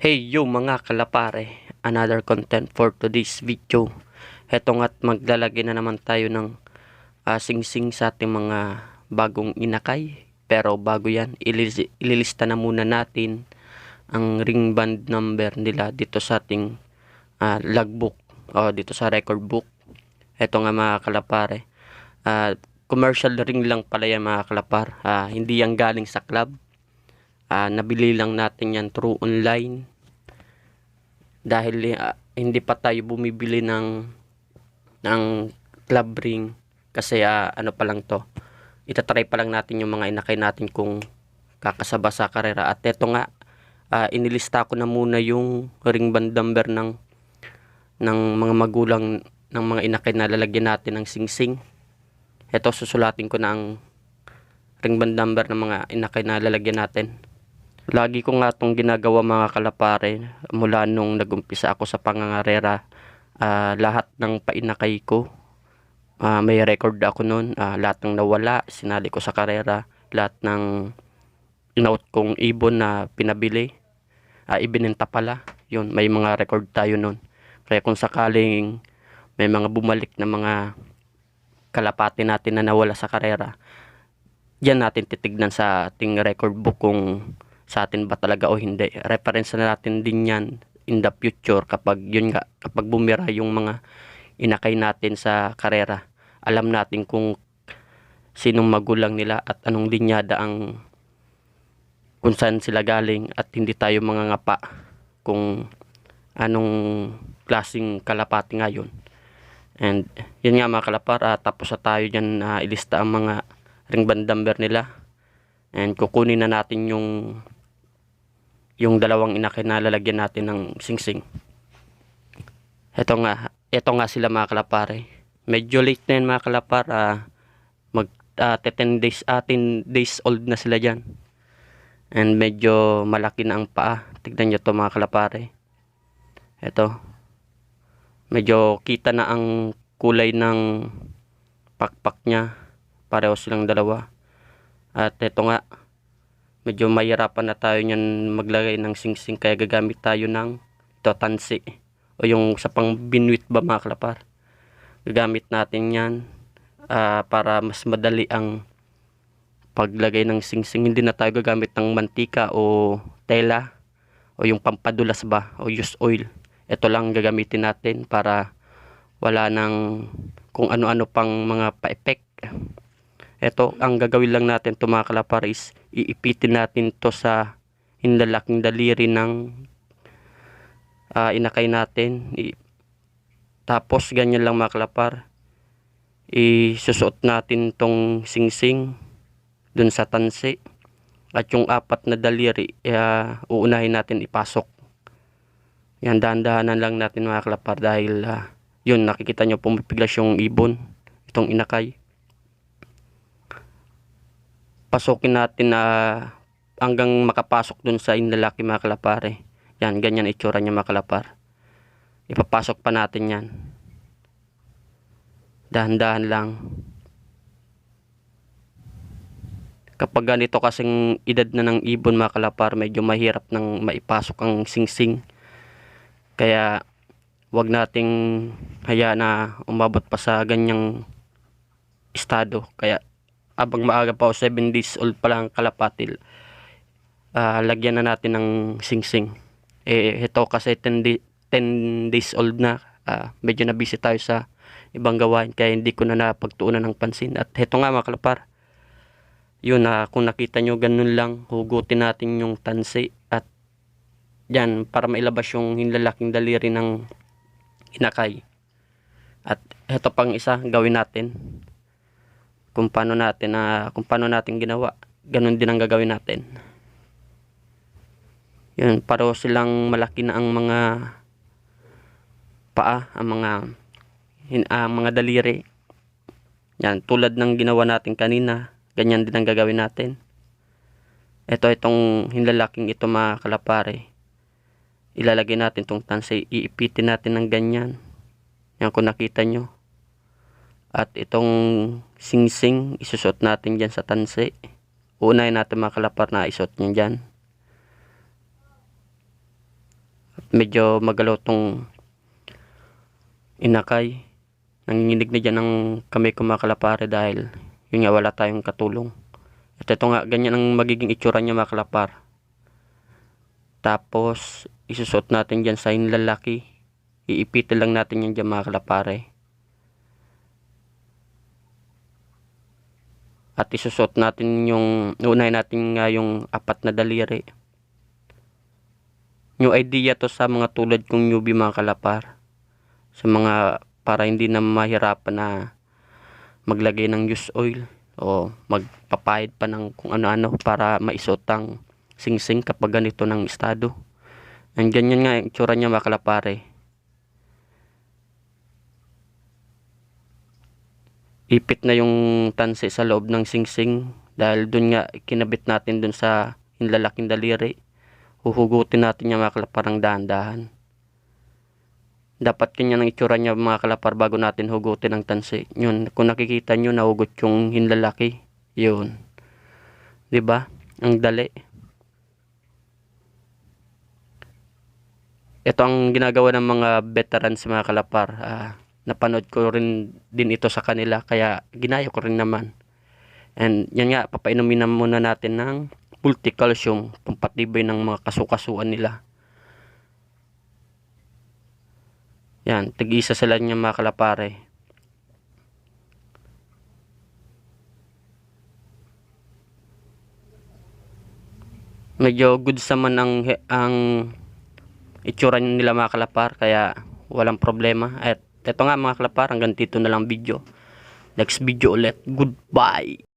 Hey yo mga kalapare, another content for today's video. Heto nga't maglalagay na naman tayo ng sing-sing sa ating mga bagong inakay. Pero bago yan, ililista na muna natin ang ring band number nila dito sa ating logbook o dito sa record book. Heto nga mga kalapare, commercial ring lang pala yan mga kalapar. Hindi yan galing sa club. Nabili lang natin yan through online dahil hindi pa tayo bumibili ng club ring kasi ano pa lang to, itatry pa lang natin yung mga inakay natin kung kakasaba sa karera. At eto nga, inilista ko na muna yung ring band number ng mga magulang ng mga inakay na lalagyan natin ng sing-sing. Eto, susulatin ko na ang ring band number ng mga inakay na lalagyan natin. Lagi ko nga itong ginagawa mga kalapare mula nung nagumpisa ako sa pangangarera. Lahat ng painakay ko, may record ako nun. Lahat ng nawala, sinali ko sa karera. Lahat ng in-out kong ibon na pinabili, ibinenta pala. Yun, may mga record tayo nun. Kaya kung sakaling may mga bumalik na mga kalapati natin na nawala sa karera, yan natin titignan sa ating record book kung sa atin ba talaga o hindi. Reference na natin din yan in the future kapag bumira yung mga inakay natin sa karera. Alam natin kung sinong magulang nila at anong linyada kung saan sila galing, at hindi tayo mangangapa kung anong klaseng kalapati ngayon. And yun nga mga kalapar, tapos na tayo dyan ilista ang mga ring band number nila. And kukunin na natin yung dalawang inakay na lalagyan natin ng sing-sing. Ito nga sila mga kalapare. Medyo late na yan mga kalapar. 10 days old na sila dyan. And medyo malaki na ang paa. Tignan nyo to mga kalapare. Ito. Medyo kita na ang kulay ng pakpak niya. Pareho silang dalawa. At ito nga, medyo mahirapan na tayo niyan maglagay ng sing-sing, kaya gagamit tayo ng tansi o yung sa pang binwit ba mga kalapar. Gagamit natin yan para mas madali ang paglagay ng sing-sing. Hindi na tayo gagamit ng mantika o tela o yung pampadulas ba o used oil. Ito lang gagamitin natin para wala nang kung ano-ano pang mga pa-effect. Ito, ang gagawin lang natin to mga kalapar is iipitin natin to sa hinlalaking daliri ng inakay natin. Tapos ganyan lang mga kalapar, isusuot natin tong sing-sing dun sa tansi, at yung apat na daliri uunahin natin ipasok. Yan, dahan-dahanan lang natin mga kalapar dahil yun, nakikita nyo pumipiglas yung ibon, itong inakay. Pasukin natin hanggang makapasok dun sa inlalaki mga kalapare. Yan, ganyan itsura niya mga kalapar. Ipapasok pa natin yan. Dahan-dahan lang. Kapag ganito kasing edad na ng ibon mga kalapar, medyo mahirap nang maipasok ang sing-sing. Kaya wag nating hayaan na umabot pa sa ganyang estado. Kaya abang maaga pa o 7 days old pa lang kalapatil, lagyan na natin ng sing-sing. Ito kasi 10 days old na, medyo na busy tayo sa ibang gawain, kaya hindi ko na napagtuunan ng pansin. At ito nga mga kalapar, yun, kung nakita nyo ganun lang, hugutin natin yung tansi at yan, para mailabas yung hinlalaking daliri ng inakay. At ito pang isa gawin natin, kung paano natin ginawa, ganun din ang gagawin natin. Yun, pareho silang malaki na ang mga paa, ang mga daliri. Yan, tulad ng ginawa natin kanina, ganyan din ang gagawin natin. Itong hinlalaking ito mga kalapare, ilalagay natin tong tansi, iipitin natin ng ganyan. Yan, kung nakita nyo. At itong sing-sing, isusot natin dyan sa tansi. Unahin natin mga kalapar na isuot nyo dyan. medyo magalaw tong inakay. Nanginginig na dyan ng kamay ko mga kalapare dahil yun nga wala tayong katulong. At ito nga, ganyan ang magiging itsura niya mga kalapar. Tapos isusuot natin dyan sa hinlalaki. Iipitin lang natin yan dyan mga kalapare. At isusuot natin unahin natin nga yung 4 na daliri. New idea to sa mga tulad kong newbie mga kalapar. Sa mga para hindi na mahirapan na maglagay ng use oil o magpapahid pa ng kung ano-ano para maisuot ang singsing kapag ganito ng estado. And ganyan nga yung itsura niya mga kalapare. Ipit na yung tansi sa loob ng singsing dahil dun nga kinabit natin dun sa hinlalaking daliri. Huhugutin natin yung mga kalapar ng dahan-dahan. Dapat ganyan ang itsura niya mga kalapar bago natin hugutin ang tansi. Yun, kung nakikita nyo nahugot yung hinlalaki. Yun. 'Di ba? Ang dali. Ito ang ginagawa ng mga veterans mga kalapar. Napanood ko rin din ito sa kanila kaya ginaya ko rin naman. And yan nga, papainumin na muna natin ng multicalcium pampatibay ng mga kasukasuan nila. Yan, tig-isa sila niya mga kalapare. Medyo good naman ang itsura nila mga kalapar kaya walang problema. At ito nga mga kalapar, hanggang dito na lang video. Next video ulit. Goodbye!